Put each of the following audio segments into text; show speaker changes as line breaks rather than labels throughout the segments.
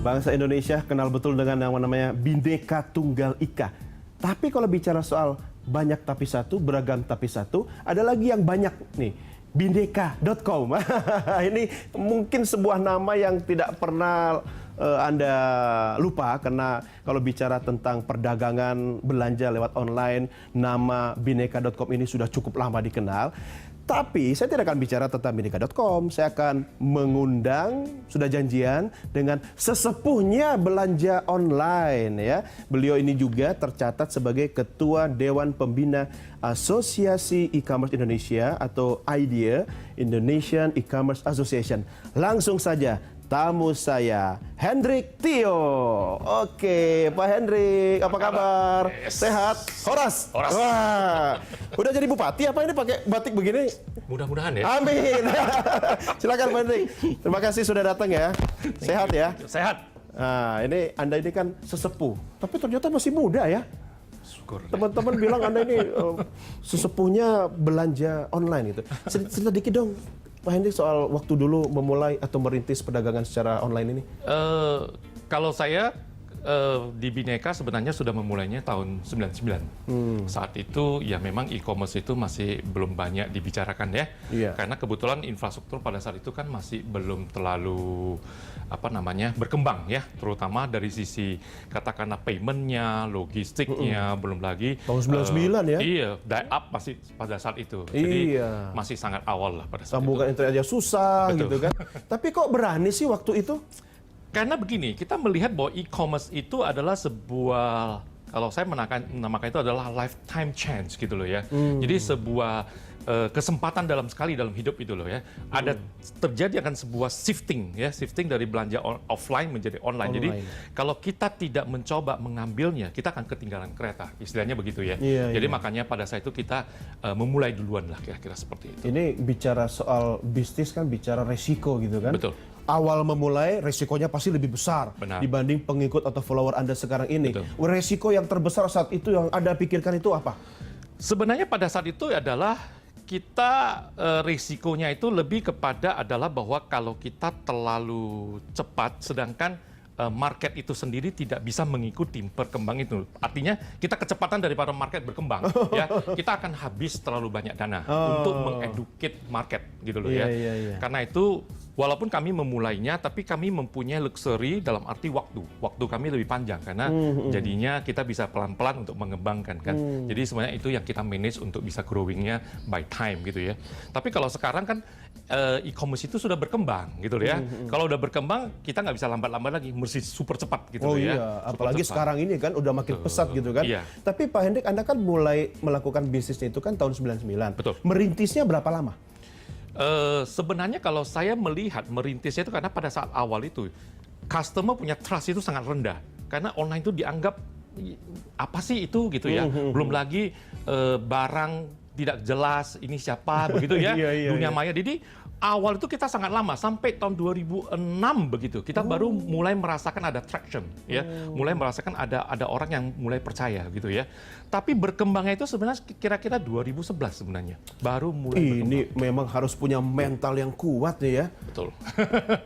Bangsa Indonesia kenal betul dengan yang namanya Bhinneka Tunggal Ika. Tapi kalau bicara soal banyak tapi satu, beragam tapi satu, ada lagi yang banyak nih. Bhinneka.com. Ini mungkin sebuah nama yang tidak pernah Anda lupa, karena kalau bicara tentang perdagangan belanja lewat online, nama Bhinneka.com ini sudah cukup lama dikenal. Tapi saya tidak akan bicara tentang Bhinneka.com, saya akan mengundang, sudah janjian, dengan sesepuhnya belanja online ya. Beliau ini juga tercatat sebagai Ketua Dewan Pembina Asosiasi E-commerce Indonesia atau IDEA, Indonesian E-commerce Association. Langsung saja tamu saya, Hendrik Tio. Oke, Pak Hendrik, apa kabar? Sehat? Horas?
Horas.
Wah, udah jadi bupati apa ini pakai batik begini?
Mudah-mudahan ya.
Amin. Silakan Pak Hendrik. Terima kasih sudah datang ya. Sehat ya?
Sehat.
Nah, ini Anda ini kan sesepuh, tapi ternyata masih muda ya.
Syukur.
Teman-teman bilang Anda ini sesepuhnya belanja online gitu. Cerita dikit dong, Pak Hendrik, soal waktu dulu memulai atau merintis perdagangan secara online ini.
Kalau saya di Bhinneka sebenarnya sudah memulainya tahun 99. Saat itu ya memang e-commerce itu masih belum banyak dibicarakan ya.
Iya.
Karena kebetulan infrastruktur pada saat itu kan masih belum terlalu berkembang ya, terutama dari sisi katakanlah payment-nya, logistiknya, belum lagi
Tahun 99 ya?
Iya, die-up masih pada saat itu. Jadi
Iya.
masih sangat awal lah pada saat
Sambungan
itu.
internet aja susah.
Betul.
Gitu kan. Tapi kok berani sih waktu itu?
Karena begini, kita melihat bahwa e-commerce itu adalah sebuah, kalau saya menamakan itu adalah lifetime change gitu loh ya. Jadi sebuah kesempatan dalam hidup itu loh ya. Ada terjadi akan sebuah shifting dari belanja offline menjadi online. Jadi kalau kita tidak mencoba mengambilnya, kita akan ketinggalan kereta. Istilahnya begitu ya. Jadi makanya pada saat itu kita memulai duluan lah kira-kira seperti itu.
Ini bicara soal bisnis kan bicara resiko gitu kan?
Betul.
Awal memulai resikonya pasti lebih besar.
Benar.
Dibanding pengikut atau follower Anda sekarang ini.
Betul.
Resiko yang terbesar saat itu yang Anda pikirkan itu apa?
Sebenarnya pada saat itu adalah kita risikonya itu lebih kepada adalah bahwa kalau kita terlalu cepat, sedangkan market itu sendiri tidak bisa mengikuti perkembangan itu. Artinya kita kecepatan daripada market berkembang, ya kita akan habis terlalu banyak dana untuk mengeducate market gitu loh ya. Karena itu walaupun kami memulainya, tapi kami mempunyai luxury dalam arti waktu. Waktu kami lebih panjang karena jadinya kita bisa pelan-pelan untuk mengembangkan kan. Jadi sebenarnya itu yang kita manage untuk bisa growingnya by time gitu ya. Tapi kalau sekarang kan e-commerce itu sudah berkembang gitu ya. Kalau udah berkembang kita nggak bisa lambat-lambat lagi, mesti super cepat gitu
Oh
ya.
iya, apalagi sekarang ini kan udah makin pesat gitu kan.
Iya.
Tapi Pak Hendrik, Anda kan mulai melakukan bisnisnya itu kan tahun 99.
Betul.
Merintisnya berapa lama?
Sebenarnya kalau saya melihat merintisnya itu karena pada saat awal itu customer punya trust itu sangat rendah karena online itu dianggap apa sih itu gitu ya, belum lagi barang tidak jelas ini siapa begitu ya. Dunia maya. Jadi awal itu kita sangat lama sampai tahun 2006 begitu kita baru mulai merasakan ada traction ya, mulai merasakan ada orang yang mulai percaya gitu ya. Tapi berkembangnya itu sebenarnya kira-kira 2011 sebenarnya baru mulai berkembang.
Ini memang harus punya mental yang kuat nih ya.
Betul.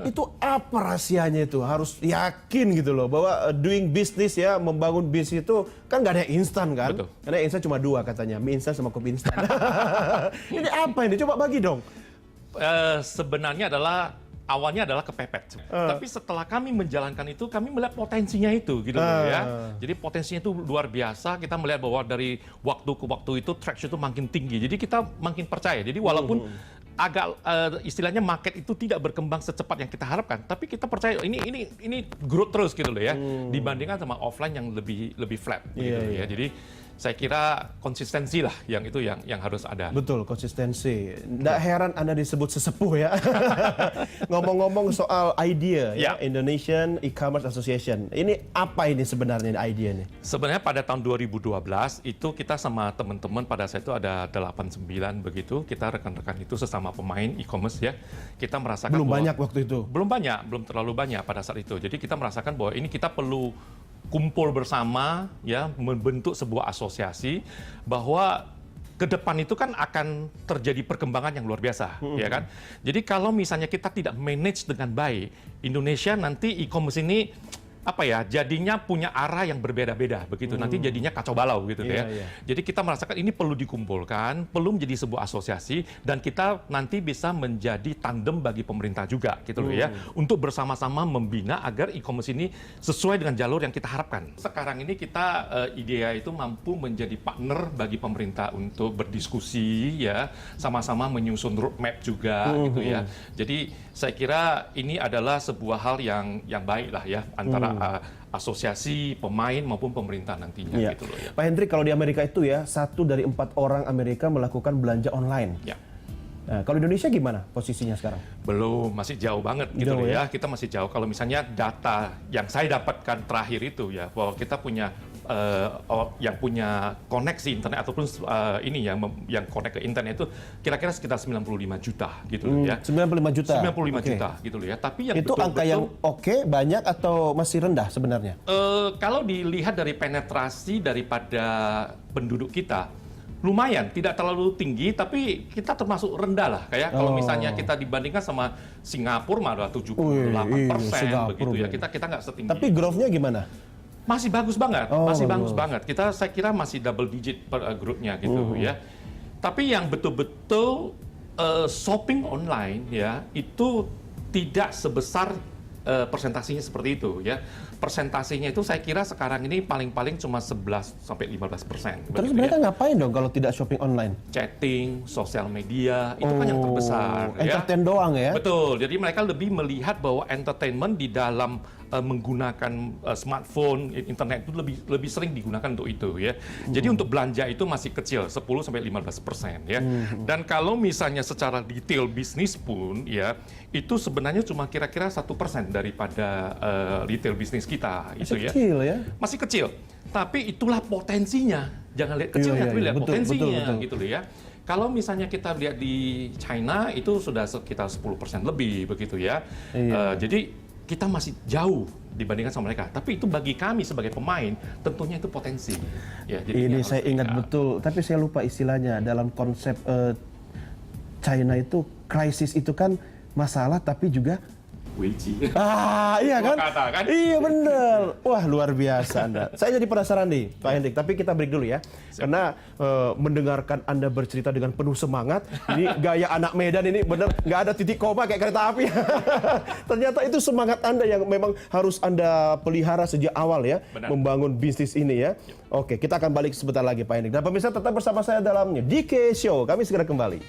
Itu apa rahasianya itu? Harus yakin gitu loh bahwa doing business ya, membangun bisnis itu kan nggak ada yang instan kan?
Betul.
Karena instan cuma dua katanya, mie instan sama kopi instan. Ini apa ini? Coba bagi dong.
Sebenarnya awalnya adalah kepepet. Tapi setelah kami menjalankan itu, kami melihat potensinya itu, gitu loh ya. Jadi potensinya itu luar biasa. Kita melihat bahwa dari waktu ke waktu itu traction itu makin tinggi. Jadi kita makin percaya. Jadi walaupun agak istilahnya market itu tidak berkembang secepat yang kita harapkan, tapi kita percaya ini growth terus gitu loh ya. Dibandingkan sama offline yang lebih flat gitu loh ya. Jadi saya kira konsistensi lah yang harus ada.
Betul, konsistensi. Nggak heran Anda disebut sesepuh ya. Ngomong-ngomong soal IDEA ya, Indonesian E-commerce Association. Ini apa ini sebenarnya IDEA ini?
Sebenarnya pada tahun 2012 itu kita sama teman-teman pada saat itu ada 89 begitu. Kita rekan-rekan itu sesama pemain e-commerce ya. Kita merasakan
Belum
bahwa,
banyak waktu itu.
belum terlalu banyak pada saat itu. Jadi kita merasakan bahwa ini kita perlu kumpul bersama ya, membentuk sebuah asosiasi bahwa ke depan itu kan akan terjadi perkembangan yang luar biasa, ya kan? Jadi kalau misalnya kita tidak manage dengan baik, Indonesia nanti e-commerce ini apa ya, jadinya punya arah yang berbeda-beda begitu. Nanti jadinya kacau balau gitu ya. Jadi kita merasakan ini perlu dikumpulkan, perlu menjadi sebuah asosiasi, dan kita nanti bisa menjadi tandem bagi pemerintah juga gitu loh ya, untuk bersama-sama membina agar e-commerce ini sesuai dengan jalur yang kita harapkan. Sekarang ini kita IDEA itu mampu menjadi partner bagi pemerintah untuk berdiskusi ya, sama-sama menyusun roadmap juga gitu ya. Jadi saya kira ini adalah sebuah hal yang baik lah ya, antara asosiasi, pemain maupun pemerintah nantinya gitu loh ya.
Pak Hendrik, kalau di Amerika itu ya, 1 dari 4 orang Amerika melakukan belanja online.
Ya.
Nah, kalau Indonesia gimana posisinya sekarang?
Belum, masih jauh banget gitu
Jauh
loh
ya?
ya. Kita masih jauh. Kalau misalnya data yang saya dapatkan terakhir itu ya, bahwa kita punya yang punya koneksi internet ataupun ini yang connect ke internet itu kira-kira sekitar 95 juta gitu loh ya.
95 juta.
95 juta gitu loh ya. Tapi yang
itu angka yang oke, banyak atau masih rendah sebenarnya?
Kalau dilihat dari penetrasi daripada penduduk kita, lumayan, tidak terlalu tinggi, tapi kita termasuk rendah lah. Kayak kalau misalnya kita dibandingkan sama Singapura malah 78% begitu ya. Kita nggak setinggi.
Tapi growth-nya gimana?
Masih bagus banget, masih bagus banget. Saya kira masih double digit per grupnya gitu ya. Tapi yang betul-betul shopping online ya, itu tidak sebesar presentasinya seperti itu ya. Presentasinya itu saya kira sekarang ini paling-paling cuma 11-15%.
Terus mereka ngapain dong kalau tidak shopping online?
Chatting, sosial media, itu kan yang terbesar.
Entertain doang ya?
Betul, jadi mereka lebih melihat bahwa entertainment di dalam menggunakan smartphone, internet itu lebih sering digunakan untuk itu ya. Jadi untuk belanja itu masih kecil, 10-15% ya. Dan kalau misalnya secara detail bisnis pun ya, itu sebenarnya cuma kira-kira 1% daripada retail bisnis kita.
Masih
itu
kecil ya?
Masih kecil. Tapi itulah potensinya. Jangan lihat kecilnya, tapi lihat potensinya gitu loh ya. Kalau misalnya kita lihat di China itu sudah sekitar 10% lebih begitu ya. Jadi kita masih jauh dibandingkan sama mereka. Tapi itu bagi kami sebagai pemain tentunya itu potensi. Ya, jadi
ini saya ingat betul, tapi saya lupa istilahnya dalam konsep China itu krisis itu kan masalah tapi juga iya kan?
Kan?
Iya bener. Wah luar biasa Anda. Saya jadi penasaran nih Pak Hendrik, tapi kita break dulu ya. Karena mendengarkan Anda bercerita dengan penuh semangat, ini gaya anak Medan ini bener nggak ada titik koma kayak kereta api. Ternyata itu semangat Anda yang memang harus Anda pelihara sejak awal ya. Benar. Membangun bisnis ini ya. Oke, kita akan balik sebentar lagi Pak Hendrik. Dan pemirsa tetap bersama saya dalamnya DK Show. Kami segera kembali.